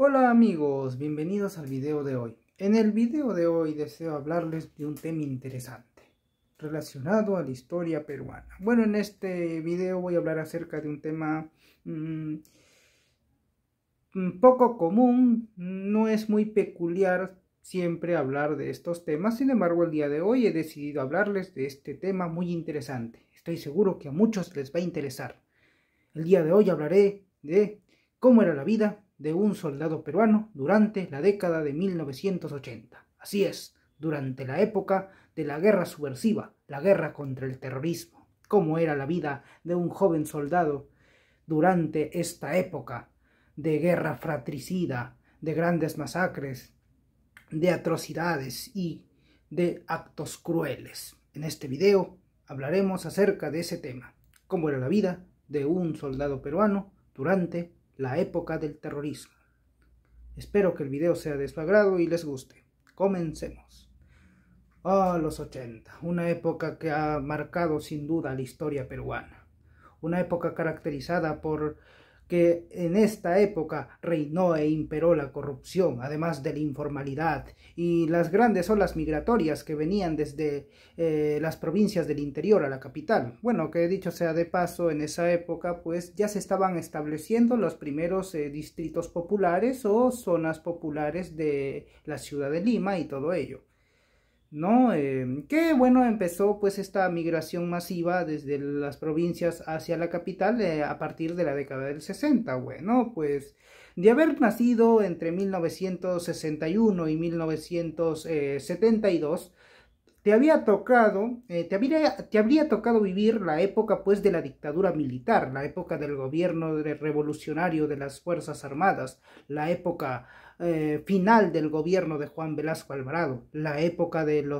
Hola amigos, bienvenidos al video de hoy. En el video de hoy deseo hablarles de un tema interesante relacionado a la historia peruana. Bueno, en este video voy a hablar acerca de un tema poco común, no es muy peculiar siempre hablar de estos temas. Sin embargo, el día de hoy he decidido hablarles de este tema muy interesante. Estoy seguro que a muchos les va a interesar. El día de hoy hablaré de cómo era la vida de un soldado peruano durante la década de 1980. Así es, durante la época de la guerra subversiva, la guerra contra el terrorismo. Cómo era la vida de un joven soldado durante esta época de guerra fratricida, de grandes masacres, de atrocidades y de actos crueles. En este video hablaremos acerca de ese tema, cómo era la vida de un soldado peruano durante la época del terrorismo. Espero que el video sea de su agrado y les guste. Comencemos. Los 80, una época que ha marcado sin duda la historia peruana. Una época caracterizada por que en esta época reinó e imperó la corrupción, además de la informalidad y las grandes olas migratorias que venían desde las provincias del interior a la capital. Bueno, que dicho sea de paso, en esa época pues ya se estaban estableciendo los primeros distritos populares o zonas populares de la ciudad de Lima y todo ello, ¿no? Que bueno, empezó pues esta migración masiva desde las provincias hacia la capital a partir de la década del 60. Bueno, pues de haber nacido entre 1961 y 1972, te había tocado, te habría tocado vivir la época pues de la dictadura militar, la época del gobierno revolucionario de las Fuerzas Armadas, la época final del gobierno de Juan Velasco Alvarado, la época del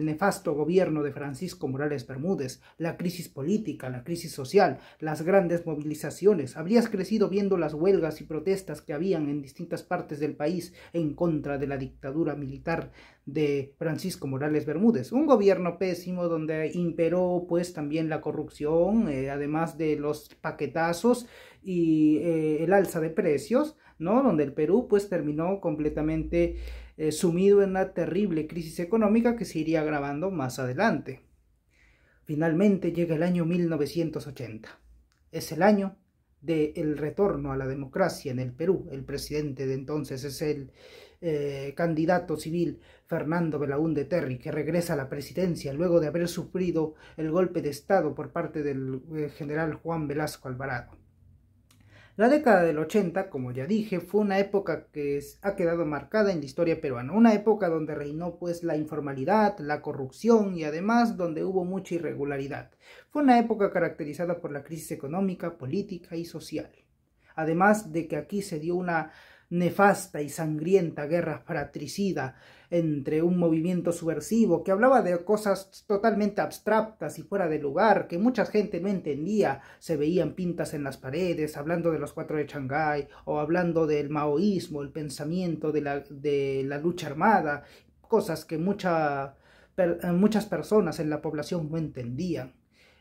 nefasto gobierno de Francisco Morales Bermúdez, la crisis política, la crisis social, las grandes movilizaciones. Habrías crecido viendo las huelgas y protestas que habían en distintas partes del país en contra de la dictadura militar de Francisco Morales Bermúdez, un gobierno pésimo donde imperó pues también la corrupción, además de los paquetazos y el alza de precios, ¿no? Donde el Perú pues terminó completamente sumido en una terrible crisis económica que se iría agravando más adelante. Finalmente llega el año 1980. Es el año del retorno a la democracia en el Perú. El presidente de entonces es el candidato civil Fernando Belaúnde Terry, que regresa a la presidencia luego de haber sufrido el golpe de Estado por parte del general Juan Velasco Alvarado. La década del 80, como ya dije, fue una época que ha quedado marcada en la historia peruana, una época donde reinó pues la informalidad, la corrupción y además donde hubo mucha irregularidad. Fue una época caracterizada por la crisis económica, política y social. Además de que aquí se dio una nefasta y sangrienta guerra fratricida entre un movimiento subversivo que hablaba de cosas totalmente abstractas y fuera de lugar, que mucha gente no entendía. Se veían pintas en las paredes hablando de los 4 de Shanghái o hablando del maoísmo, el pensamiento de la lucha armada, cosas que muchas personas en la población no entendían.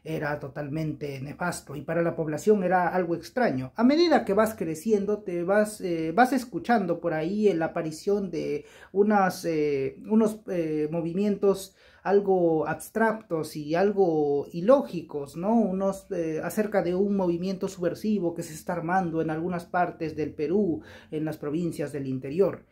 Era totalmente nefasto y para la población era algo extraño. A medida que vas creciendo, te vas escuchando por ahí la aparición de unos movimientos algo abstractos y algo ilógicos, ¿no? Acerca de un movimiento subversivo que se está armando en algunas partes del Perú, en las provincias del interior.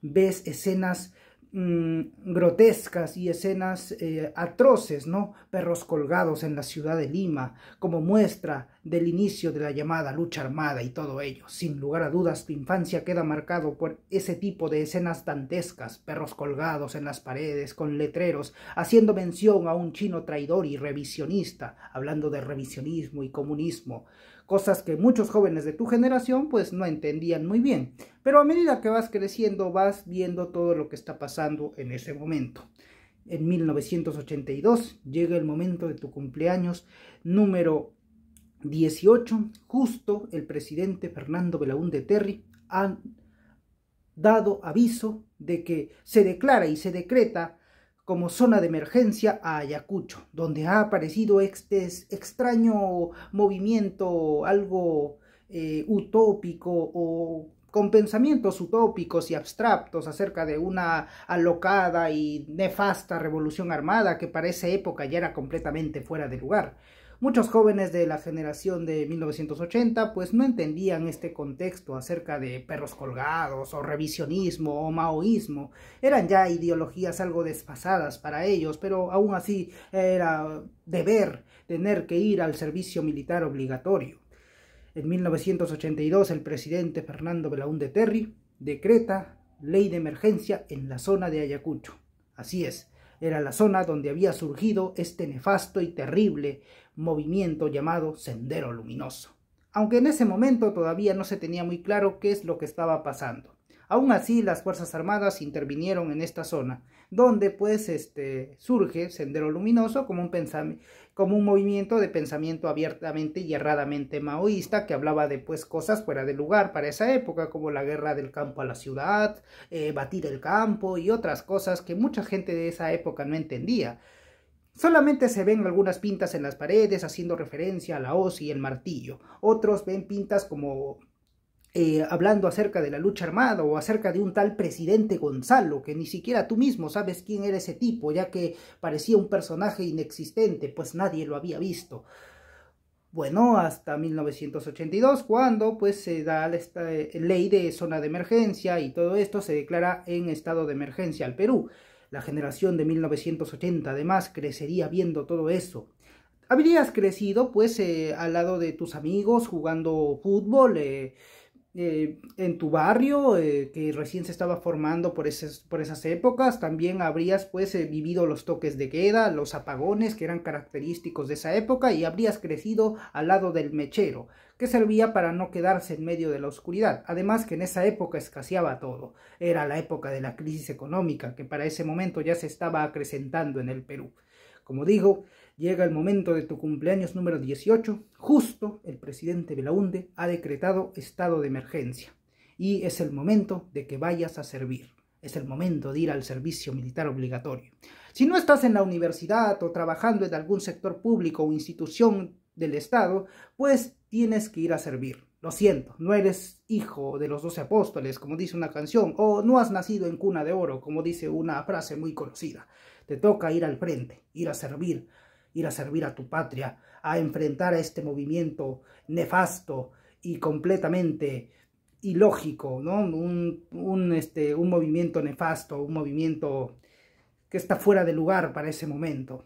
Ves escenas grotescas y escenas atroces, ¿no? Perros colgados en la ciudad de Lima, como muestra del inicio de la llamada lucha armada y todo ello. Sin lugar a dudas, tu infancia queda marcado por ese tipo de escenas dantescas, perros colgados en las paredes, con letreros, haciendo mención a un chino traidor y revisionista, hablando de revisionismo y comunismo, cosas que muchos jóvenes de tu generación pues no entendían muy bien. Pero a medida que vas creciendo vas viendo todo lo que está pasando en ese momento. En 1982 llega el momento de tu cumpleaños número 18. Justo el presidente Fernando Belaúnde Terry ha dado aviso de que se declara y se decreta como zona de emergencia a Ayacucho, donde ha aparecido este extraño movimiento algo utópico o con pensamientos utópicos y abstractos acerca de una alocada y nefasta revolución armada que para esa época ya era completamente fuera de lugar. Muchos jóvenes de la generación de 1980 pues no entendían este contexto acerca de perros colgados o revisionismo o maoísmo. Eran ya ideologías algo desfasadas para ellos, pero aún así era deber tener que ir al servicio militar obligatorio. En 1982 el presidente Fernando Belaúnde Terry decreta ley de emergencia en la zona de Ayacucho. Así es, era la zona donde había surgido este nefasto y terrible movimiento llamado Sendero Luminoso, aunque en ese momento todavía no se tenía muy claro qué es lo que estaba pasando. Aún así, las Fuerzas Armadas intervinieron en esta zona, donde pues surge Sendero Luminoso como un movimiento de pensamiento abiertamente y erradamente maoísta que hablaba de pues cosas fuera de lugar para esa época, como la guerra del campo a la ciudad, batir el campo y otras cosas que mucha gente de esa época no entendía. Solamente se ven algunas pintas en las paredes haciendo referencia a la hoz y el martillo. Otros ven pintas como hablando acerca de la lucha armada o acerca de un tal presidente Gonzalo, que ni siquiera tú mismo sabes quién era ese tipo, ya que parecía un personaje inexistente, pues nadie lo había visto. Bueno, hasta 1982, cuando pues se da esta ley de zona de emergencia y todo esto se declara en estado de emergencia al Perú. La generación de 1980 además crecería viendo todo eso. Habrías crecido pues al lado de tus amigos jugando fútbol, en tu barrio que recién se estaba formando por esas épocas. También habrías pues vivido los toques de queda, los apagones que eran característicos de esa época, y habrías crecido al lado del mechero, que servía para no quedarse en medio de la oscuridad. Además que en esa época escaseaba todo. Era la época de la crisis económica, que para ese momento ya se estaba acrecentando en el Perú. Como digo, llega el momento de tu cumpleaños número 18, justo el presidente Belaúnde ha decretado estado de emergencia y es el momento de que vayas a servir, es el momento de ir al servicio militar obligatorio. Si no estás en la universidad o trabajando en algún sector público o institución del Estado, pues tienes que ir a servir. Lo siento, no eres hijo de los 12 apóstoles, como dice una canción, o no has nacido en cuna de oro, como dice una frase muy conocida. Te toca ir al frente, ir a servir a tu patria, a enfrentar a este movimiento nefasto y completamente ilógico, ¿no? Un movimiento nefasto, un movimiento que está fuera de lugar para ese momento.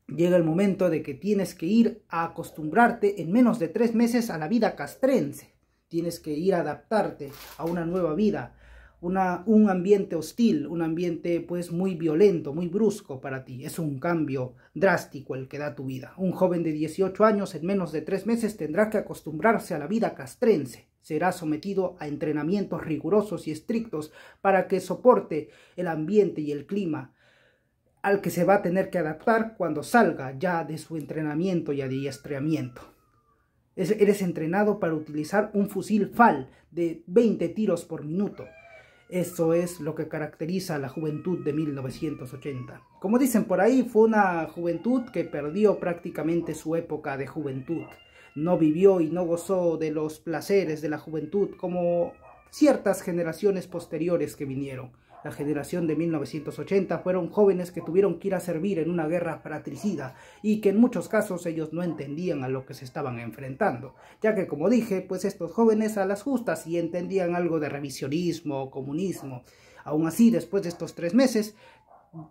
Llega el momento de que tienes que ir a acostumbrarte en menos de 3 meses a la vida castrense. Tienes que ir a adaptarte a una nueva vida, un ambiente hostil, un ambiente pues muy violento, muy brusco para ti. Es un cambio drástico el que da tu vida. Un joven de 18 años en menos de 3 meses tendrá que acostumbrarse a la vida castrense. Será sometido a entrenamientos rigurosos y estrictos para que soporte el ambiente y el clima al que se va a tener que adaptar cuando salga ya de su entrenamiento y adiestramiento. Eres entrenado para utilizar un fusil FAL de 20 tiros por minuto. Eso es lo que caracteriza a la juventud de 1980. Como dicen por ahí, fue una juventud que perdió prácticamente su época de juventud. No vivió y no gozó de los placeres de la juventud como ciertas generaciones posteriores que vinieron. La generación de 1980 fueron jóvenes que tuvieron que ir a servir en una guerra fratricida y que en muchos casos ellos no entendían a lo que se estaban enfrentando, ya que, como dije, pues estos jóvenes a las justas sí entendían algo de revisionismo o comunismo. Aún así, después de estos 3 meses,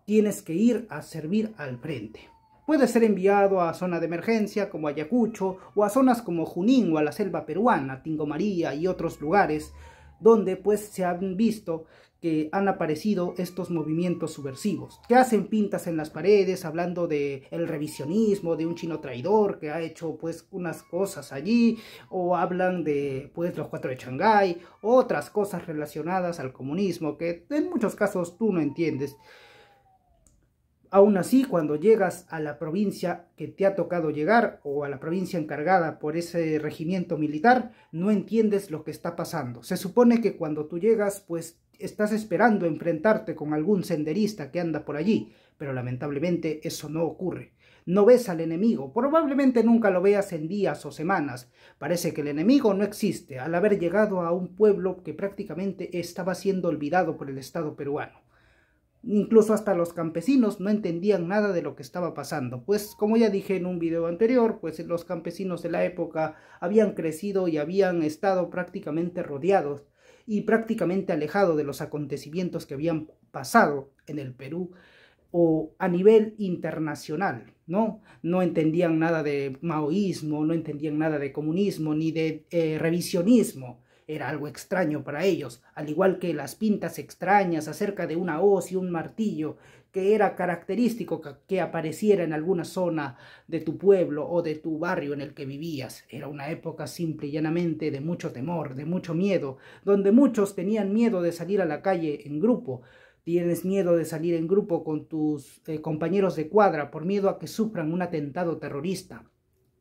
tienes que ir a servir al frente. Puedes ser enviado a zona de emergencia como Ayacucho o a zonas como Junín o a la selva peruana, Tingo María y otros lugares donde pues se han visto que han aparecido estos movimientos subversivos, que hacen pintas en las paredes hablando de el revisionismo, de un chino traidor que ha hecho pues unas cosas allí, o hablan de pues los 4 de Shanghái, otras cosas relacionadas al comunismo que en muchos casos tú no entiendes. Aún así, cuando llegas a la provincia que te ha tocado llegar o a la provincia encargada por ese regimiento militar, no entiendes lo que está pasando. Se supone que cuando tú llegas, pues estás esperando enfrentarte con algún senderista que anda por allí, pero lamentablemente eso no ocurre. no ves al enemigo, probablemente nunca lo veas en días o semanas. Parece que el enemigo no existe al haber llegado a un pueblo que prácticamente estaba siendo olvidado por el Estado peruano. Incluso hasta los campesinos no entendían nada de lo que estaba pasando, pues como ya dije en un video anterior, pues los campesinos de la época habían crecido y habían estado prácticamente rodeados y prácticamente alejados de los acontecimientos que habían pasado en el Perú o a nivel internacional, ¿no? No entendían nada de maoísmo, no entendían nada de comunismo ni de revisionismo. Era algo extraño para ellos, al igual que las pintas extrañas acerca de una hoz y un martillo, que era característico que apareciera en alguna zona de tu pueblo o de tu barrio en el que vivías. Era una época simple y llanamente de mucho temor, de mucho miedo, donde muchos tenían miedo de salir a la calle en grupo. Tienes miedo de salir en grupo con tus compañeros de cuadra por miedo a que sufran un atentado terrorista.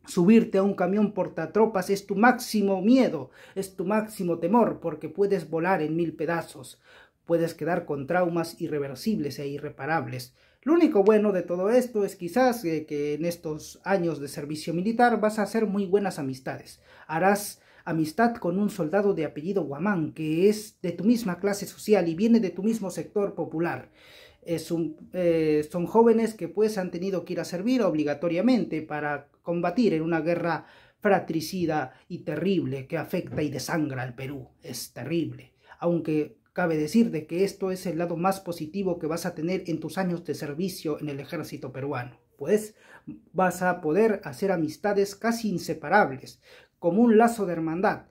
Subirte a un camión portatropas es tu máximo miedo, es tu máximo temor, porque puedes volar en 1000 pedazos. Puedes quedar con traumas irreversibles e irreparables. Lo único bueno de todo esto es quizás que en estos años de servicio militar vas a hacer muy buenas amistades. Harás amistad con un soldado de apellido Guamán, que es de tu misma clase social y viene de tu mismo sector popular. Son jóvenes que pues han tenido que ir a servir obligatoriamente para combatir en una guerra fratricida y terrible que afecta y desangra al Perú. Es terrible, aunque cabe decir de que esto es el lado más positivo que vas a tener en tus años de servicio en el ejército peruano, pues vas a poder hacer amistades casi inseparables, como un lazo de hermandad.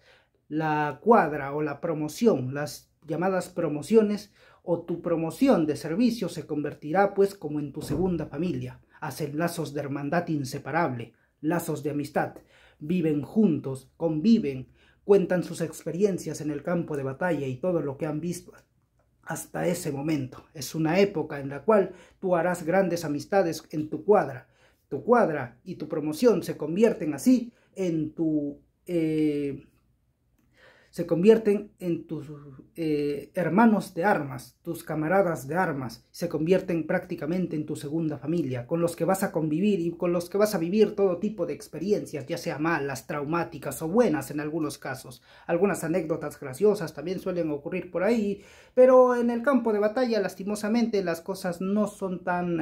La cuadra o la promoción, las llamadas promociones, o tu promoción de servicio se convertirá pues como en tu segunda familia. Hacen lazos de hermandad inseparable, lazos de amistad, viven juntos, conviven, cuentan sus experiencias en el campo de batalla y todo lo que han visto hasta ese momento. Es una época en la cual tú harás grandes amistades en tu cuadra. Tu cuadra y tu promoción se convierten así en tu... se convierten en tus hermanos de armas, tus camaradas de armas, se convierten prácticamente en tu segunda familia, con los que vas a convivir y con los que vas a vivir todo tipo de experiencias, ya sea malas, traumáticas o buenas en algunos casos. Algunas anécdotas graciosas también suelen ocurrir por ahí, pero en el campo de batalla, lastimosamente, las cosas no son tan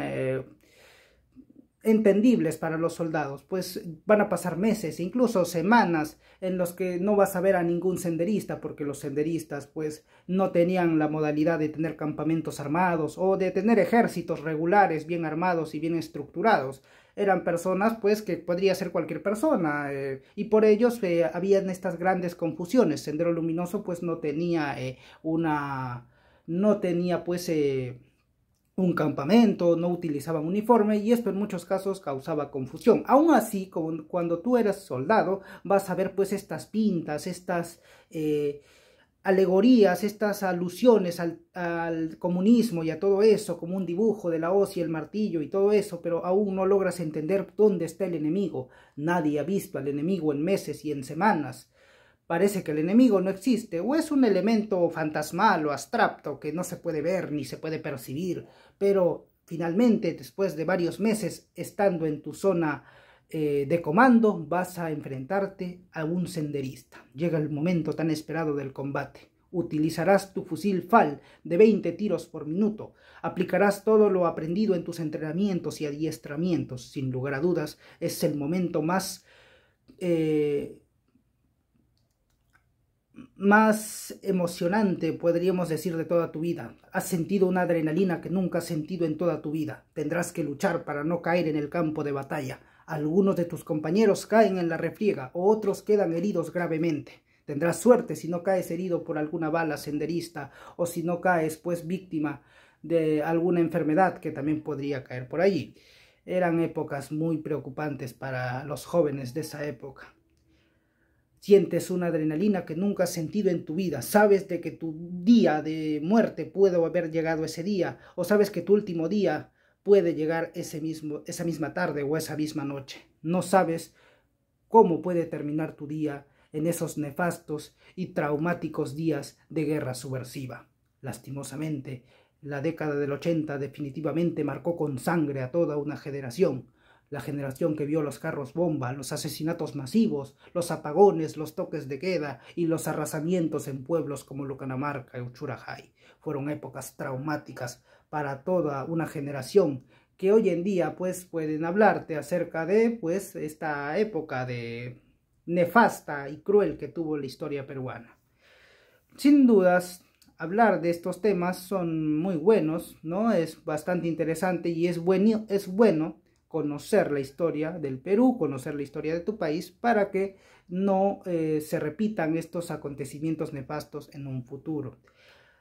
entendibles para los soldados, pues van a pasar meses, incluso semanas, en los que no vas a ver a ningún senderista, porque los senderistas pues no tenían la modalidad de tener campamentos armados o de tener ejércitos regulares, bien armados y bien estructurados. Eran personas pues que podría ser cualquier persona, y por ellos habían estas grandes confusiones. Sendero Luminoso pues no tenía un campamento, no utilizaban uniforme y esto en muchos casos causaba confusión. Aún así, cuando tú eres soldado, vas a ver pues estas pintas, estas alegorías, estas alusiones al comunismo y a todo eso, como un dibujo de la hoz y el martillo y todo eso, pero aún no logras entender dónde está el enemigo. Nadie ha visto al enemigo en meses y en semanas. Parece que el enemigo no existe, o es un elemento fantasmal o abstracto que no se puede ver ni se puede percibir, pero finalmente, después de varios meses estando en tu zona de comando, vas a enfrentarte a un senderista. Llega el momento tan esperado del combate. Utilizarás tu fusil FAL de 20 tiros por minuto. Aplicarás todo lo aprendido en tus entrenamientos y adiestramientos. Sin lugar a dudas, es el momento más emocionante, podríamos decir, de toda tu vida. Has sentido una adrenalina que nunca has sentido en toda tu vida. Tendrás que luchar para no caer en el campo de batalla. Algunos de tus compañeros caen en la refriega o otros quedan heridos gravemente. Tendrás suerte si no caes herido por alguna bala senderista o si no caes pues víctima de alguna enfermedad que también podría caer por allí. Eran épocas muy preocupantes para los jóvenes de esa época. Sientes una adrenalina que nunca has sentido en tu vida. Sabes de que tu día de muerte puede haber llegado ese día, o sabes que tu último día puede llegar esa misma tarde o esa misma noche. No sabes cómo puede terminar tu día en esos nefastos y traumáticos días de guerra subversiva. Lastimosamente, la década del 80 definitivamente marcó con sangre a toda una generación. la generación que vio los carros bomba, los asesinatos masivos, los apagones, los toques de queda y los arrasamientos en pueblos como Lucanamarca y Uchurajay. Fueron épocas traumáticas para toda una generación que hoy en día pues pueden hablarte acerca de pues esta época de nefasta y cruel que tuvo la historia peruana. Sin dudas, hablar de estos temas son muy buenos, ¿no? Es bastante interesante y es bueno conocer la historia del Perú, conocer la historia de tu país para que no se repitan estos acontecimientos nefastos en un futuro.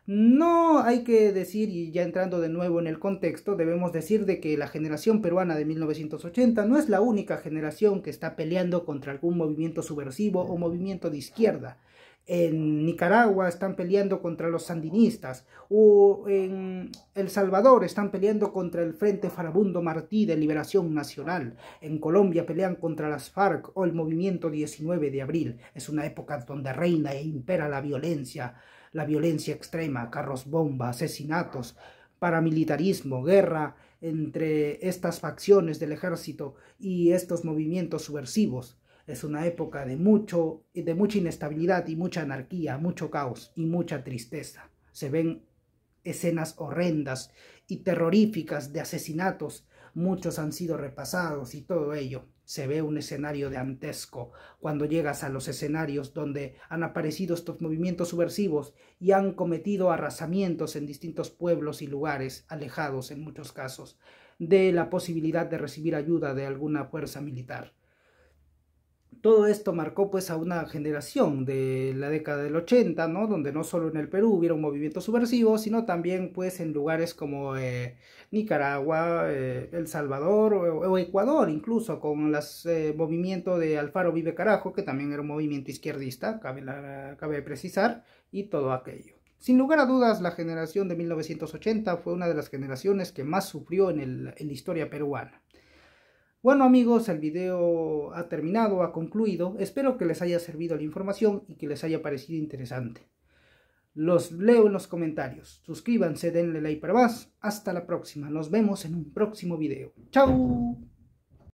No hay que decir, y ya entrando de nuevo en el contexto, debemos decir de que la generación peruana de 1980 no es la única generación que está peleando contra algún movimiento subversivo o movimiento de izquierda. En Nicaragua están peleando contra los sandinistas, o en El Salvador están peleando contra el Frente Farabundo Martí de Liberación Nacional. En Colombia pelean contra las FARC o el movimiento 19 de abril. Es una época donde reina e impera la violencia extrema, carros bomba, asesinatos, paramilitarismo, guerra entre estas facciones del ejército y estos movimientos subversivos. Es una época de mucha inestabilidad y mucha anarquía, mucho caos y mucha tristeza. Se ven escenas horrendas y terroríficas de asesinatos. Muchos han sido repasados y todo ello. Se ve un escenario dantesco cuando llegas a los escenarios donde han aparecido estos movimientos subversivos y han cometido arrasamientos en distintos pueblos y lugares alejados en muchos casos de la posibilidad de recibir ayuda de alguna fuerza militar. Todo esto marcó pues a una generación de la década del 80, ¿no? Donde no solo en el Perú hubiera un movimiento subversivo, sino también pues en lugares como Nicaragua, El Salvador o Ecuador, incluso con el movimiento de Alfaro Vive Carajo, que también era un movimiento izquierdista, cabe precisar, y todo aquello. Sin lugar a dudas, la generación de 1980 fue una de las generaciones que más sufrió en la historia peruana. Bueno amigos, el video ha terminado, ha concluido. Espero que les haya servido la información y que les haya parecido interesante. Los leo en los comentarios. Suscríbanse, denle like para más. Hasta la próxima. Nos vemos en un próximo video. ¡Chao!